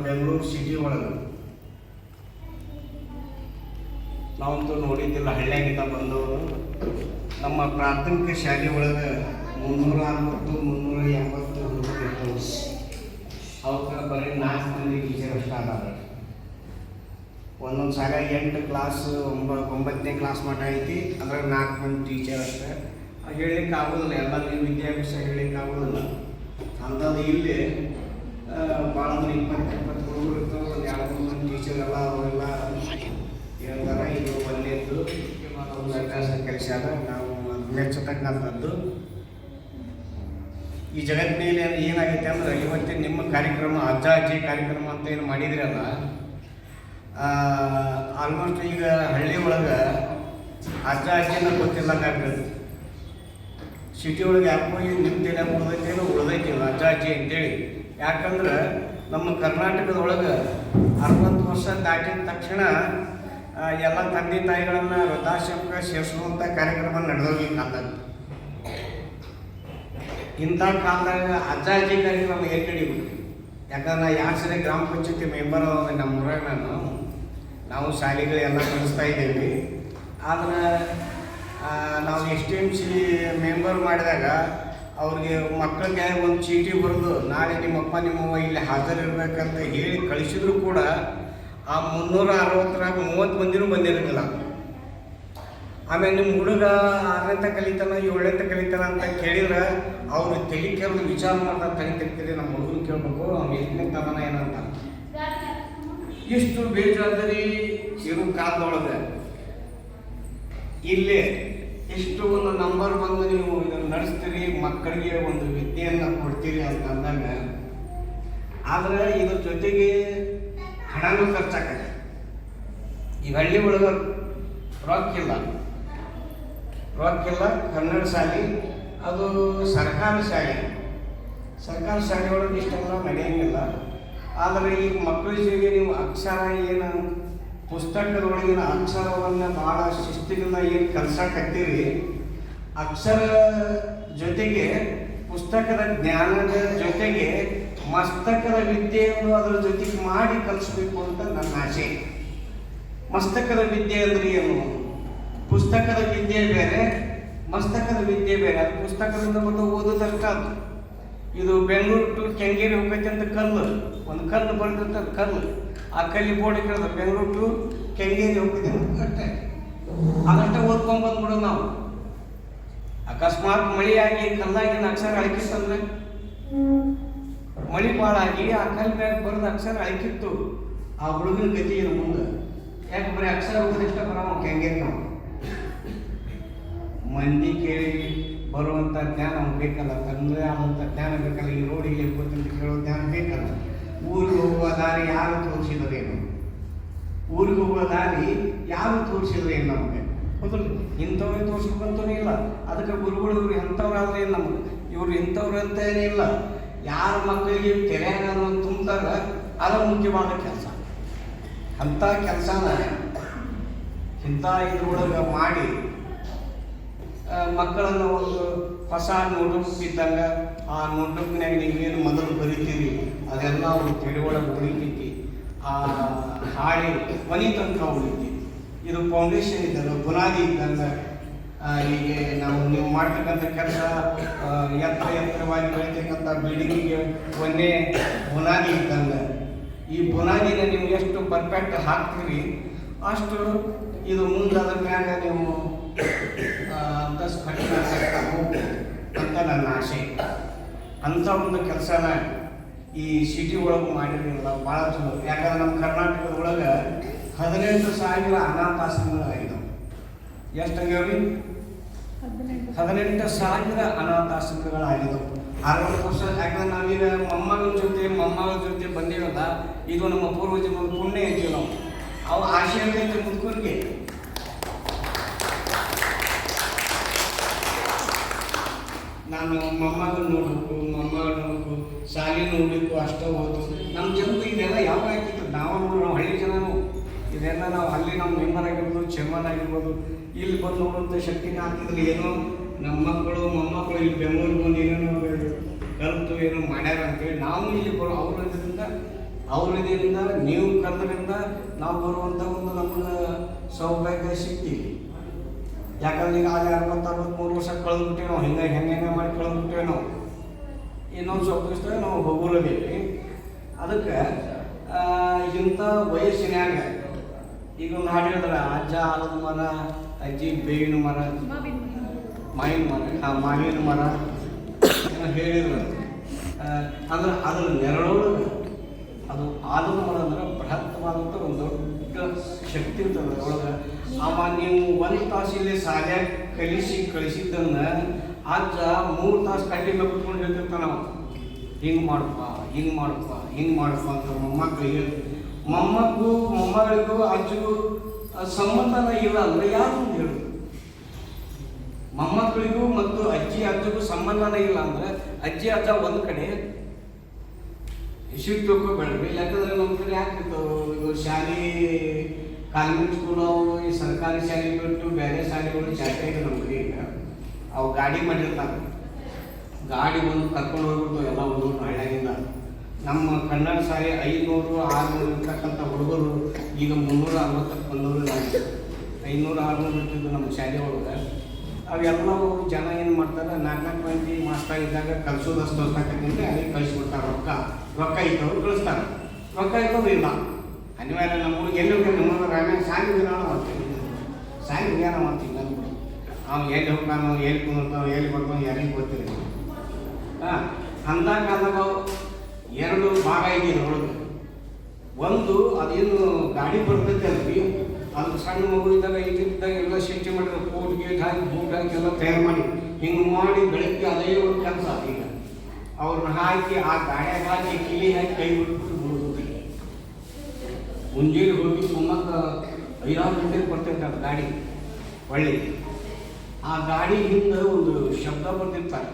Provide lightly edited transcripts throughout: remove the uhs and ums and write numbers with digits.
Bengaluru city ಒಳಗೆ ನಾವಂತೂ ನೋಡಿದ್ದಿಲ್ಲ. ಹಳ್ಳಿಯಾಗಿಂದ ಬಂದವರು ನಮ್ಮ ಪ್ರಾಥಮಿಕ ಶಾಲೆ ಒಳಗೆ 360 380 ಹುಡುಗರು ಇರ್ತವೆ. ಅವಕ್ಕೆ ಬರೀ 4 ಮಂದಿ ಟೀಚರ್ ಅಷ್ಟೇ ಅದಾರ. ಒಂದೊಂದು ಸಾಲ 8 ಕ್ಲಾಸ್ 9ನೇ ಕ್ಲಾಸ್ ಮಟ್ಟ ಐತಿ, ಅದ್ರಾಗ 4 ಮಂದಿ ಟೀಚರ್ ಅಷ್ಟೇ. ಹೇಳಲಿಕ್ಕೆ ಆಗೋದಿಲ್ಲ, ಎಲ್ಲರಿಗೂ ವಿದ್ಯಾಭ್ಯಾಸ ಹೇಳಲಿಕ್ಕೆ ಆಗೋದಿಲ್ಲ. ಅಂಥದ್ದು ಇಲ್ಲಿ ಭಾಳ 20 ಹುಡುಗರು ಇರ್ತವೆ. ಒಂದು 2-3 ಮಂದಿ ಟೀಚರ್ ಎಲ್ಲ ಅವರೆಲ್ಲ ಹೇಳ್ತಾರೆ. ಇದು ಒಳ್ಳೆಯದು ಒಂದು ಅಭ್ಯಾಸ ಕೆಲಸ ಅದ, ನಾವು ಮೆಚ್ಚತಕ್ಕಂಥದ್ದು. ಈ ಜಗತ್ತಿನಲ್ಲಿ ಏನಾಗೈತೆ ಅಂದ್ರೆ, ಇವತ್ತಿನ ನಿಮ್ಮ ಕಾರ್ಯಕ್ರಮ ಅಜ್ಜ ಅಜ್ಜಿ ಕಾರ್ಯಕ್ರಮ ಅಂತ ಏನು ಮಾಡಿದ್ರಲ್ಲ, ಆಲ್ಮೋಸ್ಟ್ ಈಗ ಹಳ್ಳಿ ಒಳಗೆ ಅಜ್ಜ ಅಜ್ಜಿನ ಗೊತ್ತಿಲ್ಲಂಗಾಗ್ತದೆ. ಸಿಟಿ ಒಳಗೆ ಯಾಕೋ ನಿಮ್ಮ ತಲೆ ಉಳ್ದೈತೇನೋ ಉಳ್ದೈತಿಲ್ಲ ಅಜ್ಜ ಅಜ್ಜಿ ಅಂತೇಳಿ. ಯಾಕಂದ್ರೆ ನಮ್ಮ ಕರ್ನಾಟಕದೊಳಗೆ 60 ವರ್ಷ ದಾಟಿದ ತಕ್ಷಣ ಎಲ್ಲ ತಂದೆ ತಾಯಿಗಳನ್ನು ವೃದ್ಧಾಶ್ರಮಕ್ಕೆ ಸೇರಿಸುವಂಥ ಕಾರ್ಯಕ್ರಮ ನಡೆದೋಗಿ ಕಾಲದಾಗ. ಇಂಥ ಕಾಲದಾಗ ಅಜ್ಜ ಅಜ್ಜಿ ಕಾರ್ಯಕ್ರಮ ಏನು ನಡೀಬೇಕು? ಯಾಕಂದ್ರೆ 2 ಸರಿ ಗ್ರಾಮ ಪಂಚಾಯತಿ ಮೆಂಬರ್ ನಮ್ಮ ಊರಾಗ ನಾವು ಶಾಲೆಗಳೆಲ್ಲ ನಡೆಸ್ತಾ ಇದ್ದೀವಿ. ಆದರೆ ನಾವು STMC ಮೆಂಬರ್ ಮಾಡಿದಾಗ ಅವ್ರಿಗೆ ಮಕ್ಕಳಿಗೆ ಒಂದು ಚೀಟಿ ಬರೆದು ನಾಳೆ ನಿಮ್ಮಪ್ಪ ನಿಮ್ಮವ್ವ ಇಲ್ಲಿ ಹಾಜರಿರ್ಬೇಕಂತ ಹೇಳಿ ಕಳಿಸಿದ್ರು ಕೂಡ ಆ 360ರಾಗ 30 ಮಂದಿನೂ ಬಂದಿರೋದಿಲ್ಲ. ಆಮೇಲೆ ನಿಮ್ಮ ಹುಡುಗ 6ನೇ ಕಲಿತಾನ 7ನೇ ಕಲಿತಾನ ಅಂತ ಕೇಳಿದ್ರೆ ಅವರು ತಲೆ ಕೇಳೋದು ವಿಚಾರ ಮಾಡ್ತಾರೆ. ತಲೆ ತೆಗಿತೀರಿ ನಮ್ಮ ಹುಡುಗನ ಕೇಳಬೇಕು, ಅವ್ನು 8ನೇ ತನ ಏನಂತ. ಇಷ್ಟು ಬೇಜವಾಬ್ದಾರಿ ಇರೋ ಕಾಲದೊಳಗೆ ಇಲ್ಲಿ ಇಷ್ಟು ಒಂದು ನಂಬರ್ ಬಂದು ನೀವು ಇದನ್ನು ನಡೆಸ್ತೀರಿ, ಮಕ್ಕಳಿಗೆ ಒಂದು ವಿದ್ಯೆಯನ್ನು ಕೊಡ್ತೀರಿ ಅಂತ ಅಂದಾಗ, ಆದರೆ ಇದ್ರ ಜೊತೆಗೆ ಹಣನೂ ಖರ್ಚಾಗತ್ತೆ. ಈ ಹಳ್ಳಿ ಒಳಗೆ ರೊಕ್ಕಿಲ್ಲ. ಕನ್ನಡ ಶಾಲೆ ಅದು ಸರ್ಕಾರಿ ಶಾಲೆ ಒಳಗೆ ಇಷ್ಟೆಲ್ಲ ನಡೆಯಂಗಿಲ್ಲ. ಆದರೆ ಈ ಮಕ್ಕಳಿಗೆ ನೀವು ಅಕ್ಷರ ಏನು ಪುಸ್ತಕದೊಳಗಿನ ಅಕ್ಷರವನ್ನು ಭಾಳ ಶಿಸ್ತಿನಿಂದ ಏನು ಕಲ್ಸಕತ್ತೀರಿ, ಅಕ್ಷರ ಜೊತೆಗೆ ಪುಸ್ತಕದ ಜ್ಞಾನದ ಜೊತೆಗೆ ಮಸ್ತಕದ ವಿದ್ಯೆಯನ್ನು ಅದರ ಜೊತೆಗೆ ಮಾಡಿ ಕಲಿಸ್ಬೇಕು ಅಂತ ನನ್ನ ಆಸೆ. ಮಸ್ತಕದ ವಿದ್ಯೆ ಅಂದರೆ ಏನು? ಪುಸ್ತಕದ ವಿದ್ಯೆ ಬೇರೆ, ಮಸ್ತಕದ ವಿದ್ಯೆ ಬೇರೆ. ಅದು ಪುಸ್ತಕದಿಂದ ಬಂದು ಓದೋದಷ್ಟ. ಅದು ಇದು ಬೆಂಗಳೂರು ಟು ಕೆಂಗೇರಿ ಹೋಗೈತೆ ಅಂತ ಒಂದು ಕಲ್ಲು ಬರೆದಂಥ ಕಲ್ಲು. ಆ ಕಲ್ಲಿ ಬೋರ್ಡ್ ಕೇಳಿದ್ರೆ ಬೆಂಗಳೂರು ಟು ಕೆಂಗೇರಿ ಹೋಗ್ತೈತೆ ಅಷ್ಟೇ. ಅದಷ್ಟೇ ಓದ್ಕೊಂಡು ಬಂದ್ಬಿಡೋದು ನಾವು. ಅಕಸ್ಮಾತ್ ಮಳೆಯಾಗಿ ಕಲ್ಲಾಗಿನ ಅಕ್ಷರ ಅಳಕಿತ್ತಂದ್ರೆ, ಮಳೆ ಭಾಳಾಗಿ ಆ ಕಲ್ಲು ಮ್ಯಾಗ ಬರೆದ ಅಕ್ಷರ ಅಳಕಿತ್ತು, ಆ ಹುಡುಗನ ಗತಿ ಏನು ಮುಂದೆ? ಯಾಕೆ ಬರೀ ಅಕ್ಷರ ಓದಿಷ್ಟ ಬರೋ ಕೆಂಗೇರಿ ನಾವು ಮಂದಿ ಕೇಳಿ ಬರುವಂಥ ಜ್ಞಾನ ನಮ್ಗೆ ಬೇಕಲ್ಲ, ತನ್ನದೇ ಆದಂಥ ಜ್ಞಾನ ಬೇಕಲ್ಲ. ಈ ರೋಡಿಗೆ ಗೊತ್ತಂತ ಕೇಳೋ ಜ್ಞಾನ ಬೇಕಲ್ಲ. ಊರಿಗೆ ಹೋಗುವ ದಾರಿ ಯಾರು ತೋರಿಸಿದ್ರೇನು? ನಮಗೆ ಹೌದಲ್ಲ? ಇಂಥವ್ರಿಗೆ ತೋರಿಸ್ಬೇಕಂತೂ ಇಲ್ಲ. ಅದಕ್ಕೆ ಗುರುಗಳು ಇವ್ರು ಎಂಥವ್ರಾದ್ರೆ ಏನು ನಮಗೆ, ಇವರು ಇಂಥವ್ರು ಅಂತ ಏನಿಲ್ಲ. ಯಾರ ಮಕ್ಕಳಿಗೆ ತೆರೆಯಾಗ ತುಂಬ್ತಾರ ಅದು ಮುಖ್ಯವಾದ ಕೆಲಸ. ಅಂಥ ಕೆಲಸನ ಇಂಥ ಇದ್ರೊಳಗೆ ಮಾಡಿ ಮಕ್ಕಳನ್ನು ಒಂದು ಹೊಸ ನೋಟ್ಬುಕ್ ಇದ್ದಂಗೆ ಆ ನೋಟ್ಬುಕ್ನಾಗ ನೀವೇನು ಮೊದಲು ಬರೀತೀರಿ ಅದೆಲ್ಲ ಅವ್ರು ತಿಳಿಯೊಳಗೆ ಉಳಿತೈತಿ. ಆ ಹಾಳಿ ಮನೆ ತನಕ ಉಳಿತೈತಿ. ಇದು ಫೌಂಡೇಶನ್ ಇದ್ದಂಗೆ, ಬುನಾದಿ ಇದ್ದಂಗೆ. ಹೀಗೆ ನೀವು ಮಾಡ್ತಕ್ಕಂಥ ಕೆಲಸ ಎತ್ತರವಾಗಿ ಬೆಳಿತಕ್ಕಂಥ ಬಿಲ್ಡಿಂಗಿಗೆ ಒಂದೇ ಬುನಾದಿ ಇದ್ದಂಗೆ. ಈ ಬುನಾದಿನ ನೀವು ಎಷ್ಟು ಪರ್ಫೆಕ್ಟ್ ಹಾಕ್ತೀರಿ ಅಷ್ಟು ಇದು ಮುಂದೆ ಅದ್ರ ಮ್ಯಾಗ ನೀವು ಅಂತ ನನ್ನ ಆಸೆ. ಅಂಥ ಒಂದು ಕೆಲಸನ ಈ ಸಿಟಿ ಒಳಗೆ ಮಾಡಿರಲಿಲ್ಲ, ಭಾಳ ಚಲೋ. ಯಾಕಂದ್ರೆ ನಮ್ಮ ಕರ್ನಾಟಕದೊಳಗೆ 18,000 ಅನಾಥಾಶ್ರಮಗಳಾಗಿದ್ದಾವೆ. ಎಷ್ಟಾಗ್ಯಾವ್ರಿ? 18,000 ಅನಾಥಾಶ್ರಮಗಳಾಗಿದ್ದಾವೆ. 60 ವರ್ಷ. ಯಾಕಂದ್ರೆ ನಾವೀಗ ಮೊಮ್ಮಗಳ ಜೊತೆ ಬಂದೇವಲ್ಲ, ಇದು ನಮ್ಮ ಪೂರ್ವಜನ್ಮದ ಪುಣ್ಯ ಐತಿ. ನಾವು ಅವು ಆಸೆ ಅಂತೈತೆ ಮುದ್ಕೂರಿಗೆ. ನಾನು ಮೊಮ್ಮಗಳು ನೋಡಬೇಕು, ಶಾಲೆ ನೋಡಬೇಕು, ಅಷ್ಟೇ ಹೋದು. ನಮ್ಮ ಜನರು ಇದೆಲ್ಲ ಯಾವಾಗ ಆಗ್ತಿತ್ತು? ನಾವು ಹಳ್ಳಿ ಜನನು ಇದೆಲ್ಲ ನಾವು ಅಲ್ಲಿ ನಮ್ಮ ಮೆಂಬರ್ ಆಗಿರ್ಬೋದು, ಚೇರ್ಮನ್ ಆಗಿರ್ಬೋದು, ಇಲ್ಲಿ ಬಂದು ನೋಡುವಂಥ ಶಕ್ತಿನ ಆಗ್ತಿದ್ರು. ಏನೋ ನಮ್ಮ ಮಕ್ಕಳು ಮೊಮ್ಮಕ್ಕಳು ಇಲ್ಲಿ ಬೆಂಗಳೂರಿಗೆ ಬಂದು ಏನೇನೋ ಕಲಿತು ಏನೋ ಮಾಡ್ಯಾರ ಅಂತೇಳಿ ನಾವು ಇಲ್ಲಿ ಬರೋ ಅವ್ರಿಂದ ಅವರಿಂದ ನೀವು ಕರೆದ್ರಿಂದ ನಾವು ಬರುವಂಥ ಒಂದು ನಮಗೆ ಸೌಭಾಗ್ಯ ಸಿಗ್ತೀವಿ. ಯಾಕಂದ್ರೆ ಈಗ ಅಲ್ಲಿ 60-63 ವರ್ಷ ಕಳೆದ್ಬಿಟ್ಟೇವೆ ನಾವು, ಹೆಂಗೆ ಮಾಡಿ ಕಳೆದ್ಬಿಟ್ಟೇವೆ ನಾವು. ಇನ್ನೊಂದು ಸ್ವಲ್ಪ ದಿವಸ ನಾವು ಹೋಗೋಲೇಬೇಕು. ಅದಕ್ಕೆ ಇಂಥ ವಯಸ್ಸಿನಾಗ ಈಗ ಒಂದು ಹಾಡು ಹೇಳಿದ್ರೆ ಅಜ್ಜ ಆಲದ ಮರ, ಅಜ್ಜಿ ಬೇವಿನ ಮರ, ಮಾವಿನ ಮರ ಹೇಳಿದ್ರು. ಅಂದ್ರೆ ಅದರ ನೆರಳೊಳಗೆ ಅದು ಆಲದ ಮರ ಅಂದ್ರೆ ಬೃಹತ್ತವಾದಂಥ ಒಂದು ದೊಡ್ಡ ಶಕ್ತಿ ಇರ್ತದೆ ಅದರೊಳಗೆ. ನೀವು 1 ತಾಸು ಇಲ್ಲಿ ಶಾಲ್ಯಾಗ ಕಳಿಸಿದ್ದನ್ನು ಅಜ್ಜ 3 ತಾಸು ಕಂಟಿನ್ಯೂ ಕುತ್ಕೊಂಡು ಹೇಳ್ತಿರ್ತಾನೆ ನಾವು. ಹಿಂಗೆ ಮಾಡಪ್ಪ ಅಂತ ಮೊಮ್ಮಕ್ಕಳಿಗೆ ಹೇಳಿ. ಮೊಮ್ಮಗಳಿಗೂ ಅಜ್ಜಿಗೂ ಸಂಬಂಧನ ಇಲ್ಲ ಅಂದರೆ ಯಾರು ಹೇಳು? ಮೊಮ್ಮಕ್ಕಳಿಗೂ ಮತ್ತು ಅಜ್ಜಿಗೂ ಸಂಬಂಧನ ಇಲ್ಲ ಅಂದರೆ ಅಜ್ಜಿ ಅಜ್ಜ ಒಂದು ಕಡೆ ತಿಳ್ಕೊಬೇಡ್ರಿ. ಯಾಕಂದ್ರೆ ನಮ್ಮ ಕಡೆ ಯಾಕಿತ್ತು ಶಾಲೆ, ಕಾನ್ವೆಂಟ್ ಸ್ಕೂಲು, ಈ ಸರ್ಕಾರಿ ಶಾಲೆ ಬಿಟ್ಟು ಬೇರೆ ಶಾಲೆಗಳು ಜಾಸ್ತಿ ಆಗಿದೆ ನಮ್ಮ ಕಡೆ. ಈಗ ಅವು ಗಾಡಿ ಮಾಡಿರ್ತಾರೆ, ಗಾಡಿ ಬಂದು ಕರ್ಕೊಂಡು ಹೋಗ್ಬಿಟ್ಟು ಎಲ್ಲ ಹುಡುಗರು ಹಳ್ಳಿಯಾಗಿಂದ. ನಮ್ಮ ಕನ್ನಡ ಶಾಲೆ 500-600 ಇರ್ತಕ್ಕಂಥ ಹುಡುಗರು ಈಗ 360-400 500-600 ಇರ್ತಿದ್ದು ನಮ್ಮ ಶಾಲೆ ಒಳಗೆ. ಅವೆಲ್ಲವೂ ಜನ ಏನು ಮಾಡ್ತಾರೆ, 4 ಮಂದಿ ಮಾಸ್ಟರ್ ಇದ್ದಾಗ ಕಲಿಸೋದಷ್ಟು ಹೊಸ್ತಾಕಂತ ಅಲ್ಲಿ ಕಳಿಸ್ಬಿಡ್ತಾರೆ. ರೊಕ್ಕ ಇದ್ದವ್ರು ಕಳಿಸ್ತಾರೆ, ರೊಕ್ಕ ಇದ್ದವ್ರು ಇಲ್ಲ. ಅನಿವಾರ್ಯ ನಮ್ಮ ಹುಡುಗ ಎಲ್ಲಿ ನಮ್ಮ ರಾಮ್ಯ ಸಾಂಗ್ ವಿಧಾನ ಮಾಡ್ತೀವಿ, ಅಂದ್ಬಿಟ್ಟು ಅವ್ನು ಎಲ್ಲಿ ಹೋಗ್ತಾನೋ, ಎಲ್ಲಿ ಕುಂದಿರ್ತಾನೋ, ಎಲ್ಲಿ ಬರ್ತಾನೋ ಯಾರಿಗೆ ಗೊತ್ತಿಲ್ಲ. ಅಂಥ ಕಾಲದಾಗ 2 ಭಾಗ ಇದೆ ಒಳಗೆ. ಒಂದು ಅದೇನು ಗಾಡಿ ಬರ್ತೈತೆ ಅಲ್ರಿ, ಅದು ಸಣ್ಣ ಮಗು ಇದ್ದಾಗ ಇದ್ದಾಗ ಎಲ್ಲ ಶಿಕ್ಷೆ ಮಾಡಿದ್ರೆ ಕೋಟ್ ಗೇಟ್ ಹಾಕಿ ಬೂಟ್ ಹಾಕಿ ಎಲ್ಲ ತಯಾರು ಮಾಡಿ ಹಿಂಗೆ ಮಾಡಿ ಬೆಳಗ್ಗೆ ಅದೇ ಒಂದು ಕೆಲಸ. ಈಗ ಅವ್ರನ್ನ ಹಾಕಿ ಆ ಗಾಡಿಯಾಗ ಹಾಕಿ ಕಿಲಿ ಹಾಕಿ ಕೈ ಬಿಟ್ಬಿಟ್ಟು ಬಿಡೋದು. ಮುಂಜಾನೆ ಹೋಗಿ ಸುಮ್ಮಕ್ಕೆ 5-6 ಗಂಟೆಗೆ ಬರ್ತೈತೆ ಅದು ಗಾಡಿ ಒಳ್ಳೆ. ಆ ಗಾಡಿ ಹಿಂದೆ ಒಂದು ಶಬ್ದ ಬರ್ತಿರ್ತಾರೆ.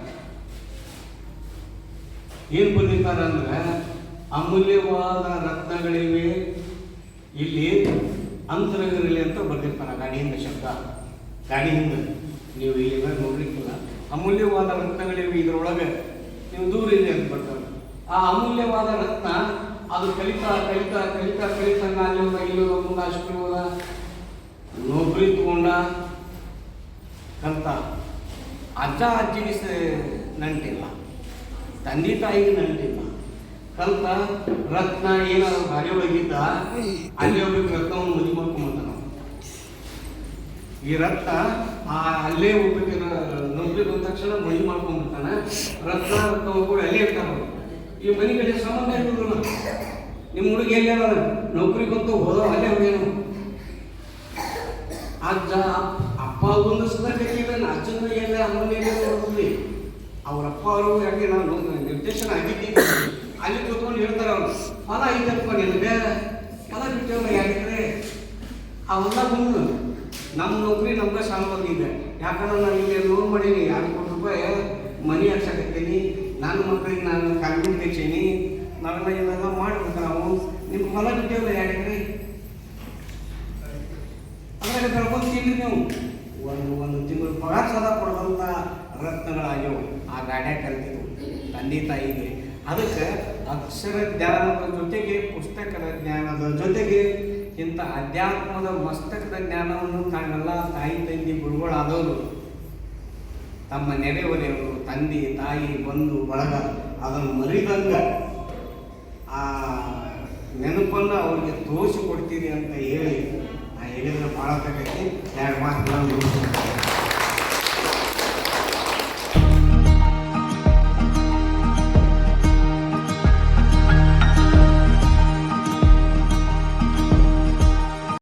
ಏನು ಬಂದಿರ್ತಾರೆ ಅಂದ್ರೆ, ಅಮೂಲ್ಯವಾದ ರತ್ನಗಳಿವೆ ಇಲ್ಲಿ ಅಂತರವಿರಲಿ ಅಂತ ಬರ್ತಿರ್ತಾರೆ ಗಾಡಿಯಿಂದ ಶಬ್ದ. ಗಾಡಿ ಹಿಂದೆ ನೀವು ಇಲ್ಲಿ ನೋಡ್ಲಿಕ್ಕಿಲ್ಲ. ಅಮೂಲ್ಯವಾದ ರತ್ನಗಳಿವೆ ಇದರೊಳಗೆ, ನೀವು ದೂರ ಇದೆ ಅಂತ ಬರ್ತಾರೆ. ಆ ಅಮೂಲ್ಯವಾದ ರತ್ನ ಅದು ಕಲಿತಾ ಅಲ್ಲಿ ಮುಂದೆ ಅಷ್ಟು ನೌಕರಿ ತಗೊಂಡ ಕಲಿತ. ಅಜ್ಜ ಅಜ್ಜಿಗೆ ನಂಟಿಲ್ಲ, ತಂದೆ ತಾಯಿಗೆ ನಂಟಿಲ್ಲ. ಕಲಿತ ರತ್ನ ಏನಾದ್ರು ಗಾಡಿ ಒಳಗಿದ್ದ ಅಲ್ಲಿ ಹೋಗ್ಬೇಕು, ರತ್ನವನ್ನು ಮದುವೆ ಮಾಡ್ಕೊಂಬಂತ ನಾವು. ಈ ರತ್ನ ಅಲ್ಲೇ ಹೋಗ್ಬೇಕು, ನೌಕರಿ ಬಂದ ತಕ್ಷಣ ಮದುವೆ ಮಾಡ್ಕೊಂಡ್ಬಿಡ್ತಾನೆ. ರತ್ನ ಕೂಡ ಅಲ್ಲೇ ಇರ್ತಾನೆ. ಈ ಮನೆ ಕಡೆ ಸಂಬಂಧ ಇರೋದಿಲ್ಲ. ನಿಮ್ಮ ಹುಡುಗಿ ಎಲ್ಲಿ ನೌಕರಿಗಂತೂ ಹೋದೋ ಅಲ್ಲೇ ಹೋಗ್ಯಾನ. ಅಜ್ಜ ಅಪ್ಪ ಒಂದು ಸುಧಾರಿಲ್ಲ, ಅಜ್ಜನ ಎಲ್ಲ ಅಮ್ಮನ ನೋಡ್ತೀವಿ. ಅವ್ರ ಅಪ್ಪ ಅವರು ಯಾಕೆ ನಾನು ನಿರ್ದೇಶನ ಆಗಿದ್ದೀನಿ ಅಲ್ಲಿ ಕೂತ್ಕೊಂಡು ಹೇಳ್ತಾರೆ ಅವರು, ಹೊಲ ಐತಪ್ಪ ನಿನಗೆ, ಹೊಲ ಬಿಟ್ಟೇವ ಯಾಕಿದ್ರೆ ಅವೆಲ್ಲ ಬಂದು ನಮ್ಮ ನೌಕರಿ ನಮ್ಗೆ ಸಾಲ ಬಂದಿದೆ. ಯಾಕಂದ್ರೆ ನಾನು ಇಲ್ಲಿ ಲೋನ್ ಮಾಡೀನಿ, 2 ಕೋಟಿ ರೂಪಾಯಿ ಮನಿ ಹಾಕ್ಸಕತ್ತೀನಿ, ನನ್ನ ಮಕ್ಕಳಿಗೆ ನಾನು ಕಾನ್ವೆಂಟ್ ಹಚ್ಚೀನಿ, ನಾವೆಲ್ಲ ಇವೆಲ್ಲ ಮಾಡ್ಬೇಕು. ನಾವು ನಿಮ್ಮ ಹೊಲ ಬಿಟ್ಟೇವಲ್ಲ ಯಾಕಿದ್ರೆ ಅದ್ರಾಗ ಬೆಳ್ಕೊಂತೀವಿ. ನೀವು ಒಂದು ತಿಂಗಳು ಪಗಾರ ಸದಾ ಕೊಡುವಂಥ ರತ್ನಗಳಾಗ್ಯವು ಆ ಗಾಡ್ಯಾಗ ಕಲಿತಿದ್ವು ತಂದೆ ತಾಯಿಗೆ. ಅದಕ್ಕೆ ಅಕ್ಷರ ಜ್ಞಾನದ ಜೊತೆಗೆ ಪುಸ್ತಕದ ಜ್ಞಾನದ ಜೊತೆಗೆ ಇಂಥ ಅಧ್ಯಾತ್ಮದ ಮಸ್ತಕದ ಜ್ಞಾನವನ್ನು ತಾವೆಲ್ಲ ತಾಯಿ ತಂದೆ ಗುರುಗಳಾದವರು ತಮ್ಮ ನೆರೆಹೊರೆಯವರು, ತಂದೆ ತಾಯಿ ಬಂಧು ಬಳಗ ಅದನ್ನು ಮರಿದಂಗೆ ಆ ನೆನಪನ್ನು ಅವ್ರಿಗೆ ತೋರಿಸಿಕೊಡ್ತೀರಿ ಅಂತ ಹೇಳಿ ನಾ ಹೇಳಿದ್ರೆ ಭಾಳ ಬೇಕೈತಿ. 2 ಮಾತುಗಳನ್ನು